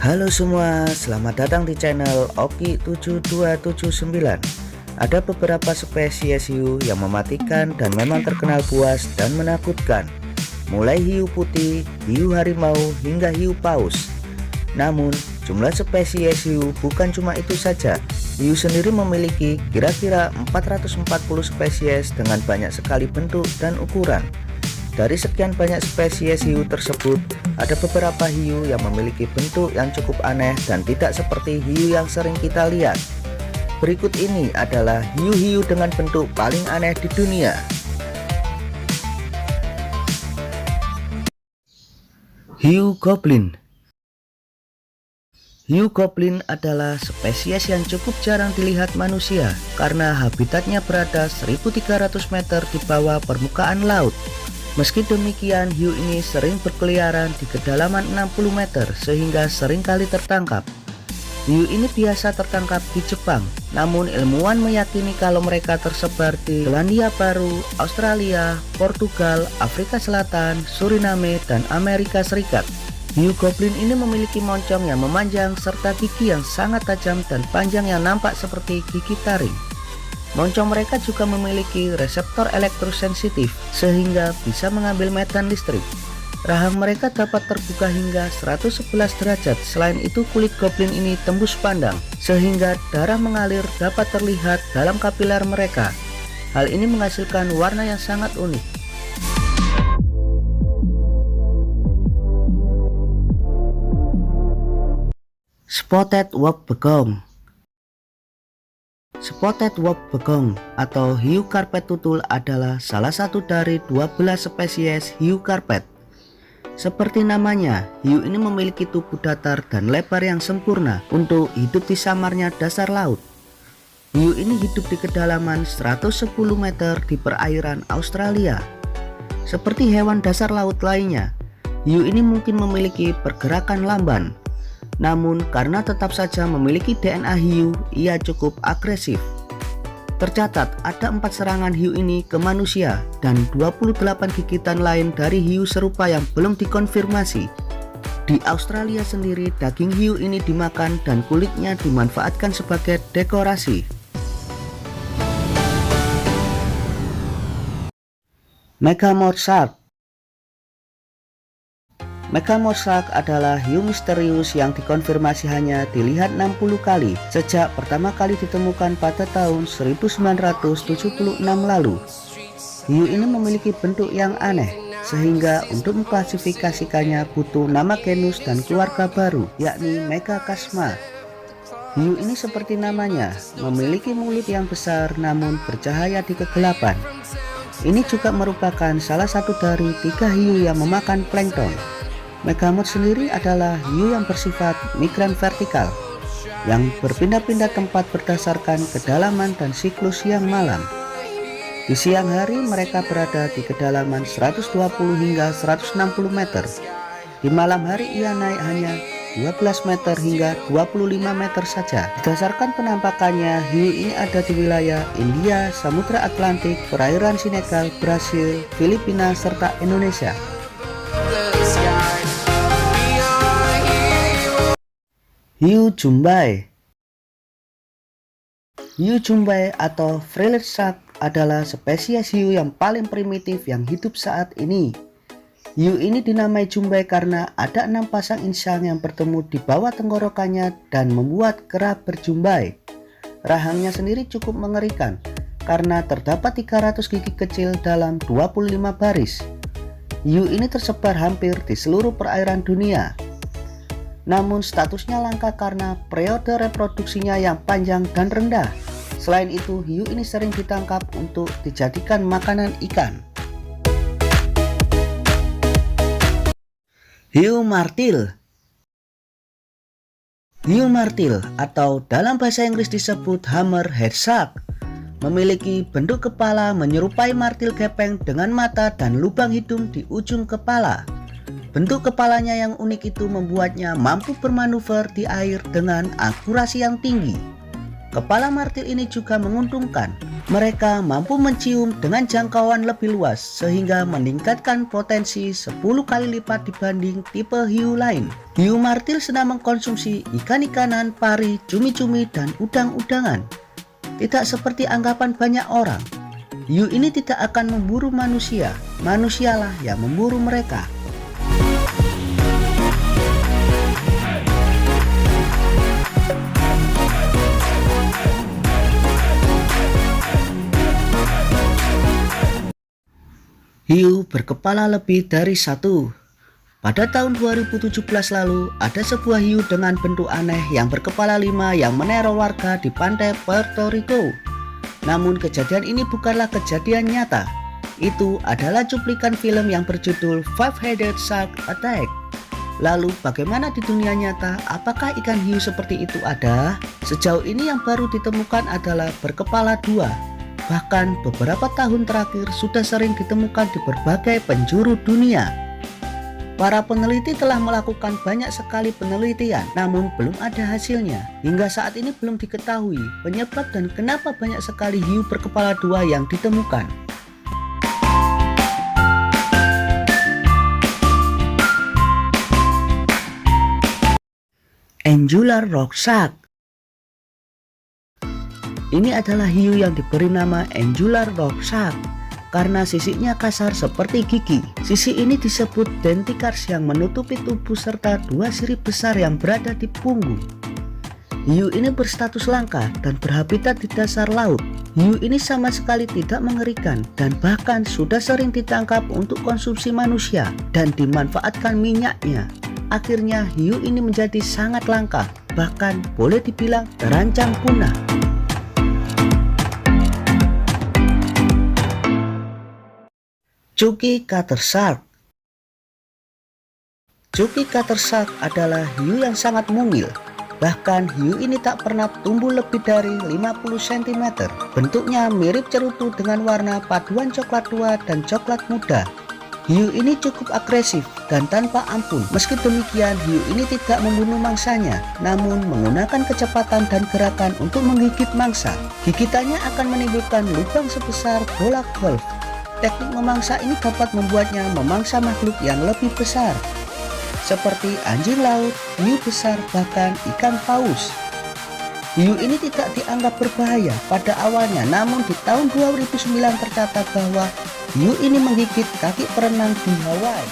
Halo semua, selamat datang di channel Oki7279. Ada beberapa spesies hiu yang mematikan dan memang terkenal buas dan menakutkan, mulai hiu putih, hiu harimau, hingga hiu paus. Namun, jumlah spesies hiu bukan cuma itu saja. Hiu sendiri memiliki kira-kira 440 spesies dengan banyak sekali bentuk dan ukuran. Dari sekian banyak spesies hiu tersebut, ada beberapa hiu yang memiliki bentuk yang cukup aneh dan tidak seperti hiu yang sering kita lihat. Berikut ini adalah hiu-hiu dengan bentuk paling aneh di dunia. Hiu goblin. Hiu goblin adalah spesies yang cukup jarang dilihat manusia karena habitatnya berada 1.300 meter di bawah permukaan laut. Meski demikian, hiu ini sering berkeliaran di kedalaman 60 meter sehingga seringkali tertangkap. Hiu ini biasa tertangkap di Jepang, namun ilmuwan meyakini kalau mereka tersebar di Selandia Baru, Australia, Portugal, Afrika Selatan, Suriname, dan Amerika Serikat. Hiu goblin ini memiliki moncong yang memanjang serta gigi yang sangat tajam dan panjang yang nampak seperti gigi taring. Moncong mereka juga memiliki reseptor elektrosensitif sehingga bisa mengambil medan listrik. Rahang mereka dapat terbuka hingga 111 derajat. Selain itu, kulit goblin ini tembus pandang sehingga darah mengalir dapat terlihat dalam kapiler mereka. Hal ini menghasilkan warna yang sangat unik. Spotted Wop Begong. Spotted Wop Begong atau hiu karpet tutul adalah salah satu dari 12 spesies hiu karpet. Seperti namanya, hiu ini memiliki tubuh datar dan lebar yang sempurna untuk hidup di samarnya dasar laut. Hiu ini hidup di kedalaman 110 meter di perairan Australia. Seperti hewan dasar laut lainnya, hiu ini mungkin memiliki pergerakan lamban. Namun karena tetap saja memiliki DNA hiu, ia cukup agresif. Tercatat ada 4 serangan hiu ini ke manusia dan 28 gigitan lain dari hiu serupa yang belum dikonfirmasi. Di Australia sendiri, daging hiu ini dimakan dan kulitnya dimanfaatkan sebagai dekorasi. Megamorph shark. Megamorph shark adalah hiu misterius yang dikonfirmasi hanya dilihat 60 kali sejak pertama kali ditemukan pada tahun 1976 lalu. Hiu ini memiliki bentuk yang aneh sehingga untuk mengklasifikasikannya butuh nama genus dan keluarga baru, yakni Megachasma. Hiu ini seperti namanya, memiliki mulut yang besar namun bercahaya di kegelapan. Ini juga merupakan salah satu dari 3 hiu yang memakan plankton. Megamorph sendiri adalah hiu yang bersifat migran vertikal, yang berpindah-pindah tempat berdasarkan kedalaman dan siklus siang malam. Di siang hari mereka berada di kedalaman 120 hingga 160 meter. Di malam hari ia naik hanya 12 meter hingga 25 meter saja. Berdasarkan penampakannya, hiu ini ada di wilayah India, Samudra Atlantik, perairan Senegal, Brasil, Filipina, serta Indonesia. Hiu jumbai. Hiu jumbai atau Frillet shark adalah spesies hiu yang paling primitif yang hidup saat ini. Hiu ini dinamai jumbai karena ada 6 pasang insang yang bertemu di bawah tenggorokannya dan membuat kera berjumbai. Rahangnya sendiri cukup mengerikan karena terdapat 300 gigi kecil dalam 25 baris. Hiu ini tersebar hampir di seluruh perairan dunia. Namun statusnya langka karena periode reproduksinya yang panjang dan rendah. Selain itu, hiu ini sering ditangkap untuk dijadikan makanan ikan. Hiu martil. Hiu martil atau dalam bahasa Inggris disebut hammerhead shark memiliki bentuk kepala menyerupai martil gepeng dengan mata dan lubang hidung di ujung kepala. Bentuk kepalanya yang unik itu membuatnya mampu bermanuver di air dengan akurasi yang tinggi. Kepala martil ini juga menguntungkan Mereka mampu mencium dengan jangkauan lebih luas sehingga meningkatkan potensi 10 kali lipat dibanding tipe hiu lain. Hiu martil senang mengkonsumsi ikan-ikanan, pari, cumi-cumi, dan udang-udangan. Tidak seperti anggapan banyak orang, hiu ini tidak akan memburu manusia, manusialah yang memburu mereka. Hiu berkepala lebih dari satu. Pada tahun 2017 lalu, ada sebuah hiu dengan bentuk aneh yang berkepala 5 yang meneror warga di pantai Puerto Rico. Namun kejadian ini bukanlah kejadian nyata. Itu adalah cuplikan film yang berjudul Five-Headed Shark Attack. Lalu bagaimana di dunia nyata? Apakah ikan hiu seperti itu ada? Sejauh ini yang baru ditemukan adalah berkepala 2. Bahkan beberapa tahun terakhir sudah sering ditemukan di berbagai penjuru dunia. Para peneliti telah melakukan banyak sekali penelitian, namun belum ada hasilnya. Hingga saat ini belum diketahui penyebab dan kenapa banyak sekali hiu berkepala 2 yang ditemukan. Angular rock shark. Ini adalah hiu yang diberi nama Angular rock shark karena sisiknya kasar seperti gigi. Sisi ini disebut denticars yang menutupi tubuh serta 2 sirip besar yang berada di punggung. Hiu ini berstatus langka dan berhabitat di dasar laut. Hiu ini sama sekali tidak mengerikan dan bahkan sudah sering ditangkap untuk konsumsi manusia dan dimanfaatkan minyaknya. Akhirnya hiu ini menjadi sangat langka, bahkan boleh dibilang terancam punah. Cookie Cutter Shark. Cookie Cutter Shark adalah hiu yang sangat mungil. Bahkan hiu ini tak pernah tumbuh lebih dari 50 cm. Bentuknya mirip cerutu dengan warna paduan coklat tua dan coklat muda. Hiu ini cukup agresif dan tanpa ampun. Meski demikian, hiu ini tidak membunuh mangsanya, namun menggunakan kecepatan dan gerakan untuk menggigit mangsa. Gigitannya akan menimbulkan lubang sebesar bola golf. Teknik memangsa ini dapat membuatnya memangsa makhluk yang lebih besar, seperti anjing laut, hiu besar, bahkan ikan paus. Hiu ini tidak dianggap berbahaya pada awalnya, namun di tahun 2009 tercatat bahwa hiu ini menggigit kaki perenang di Hawaii.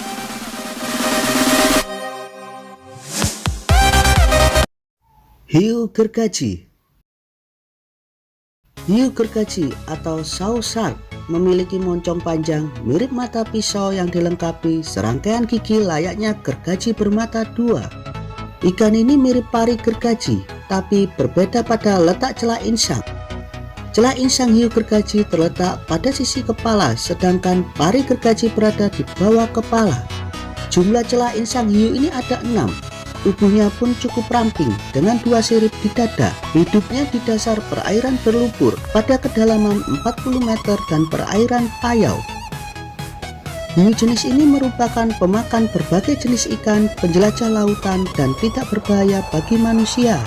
Hiu gergaji. Hiu gergaji atau saw shark memiliki moncong panjang mirip mata pisau yang dilengkapi serangkaian gigi layaknya gergaji bermata 2. Ikan ini mirip pari gergaji, tapi berbeda pada letak celah insang. Celah insang hiu gergaji terletak pada sisi kepala, sedangkan pari gergaji berada di bawah kepala. Jumlah celah insang hiu ini ada 6. Tubuhnya pun cukup ramping dengan 2 sirip di dada. Hidupnya di dasar perairan berlumpur pada kedalaman 40 meter dan perairan payau. Hiu jenis ini merupakan pemakan berbagai jenis ikan, penjelajah lautan, dan tidak berbahaya bagi manusia.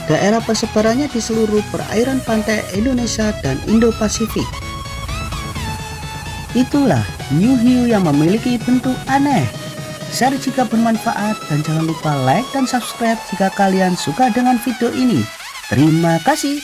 Daerah persebarannya di seluruh perairan pantai Indonesia dan Indo-Pasifik. Itulah hiu-hiu yang memiliki bentuk aneh. Share jika bermanfaat dan jangan lupa like dan subscribe jika kalian suka dengan video ini. Terima kasih.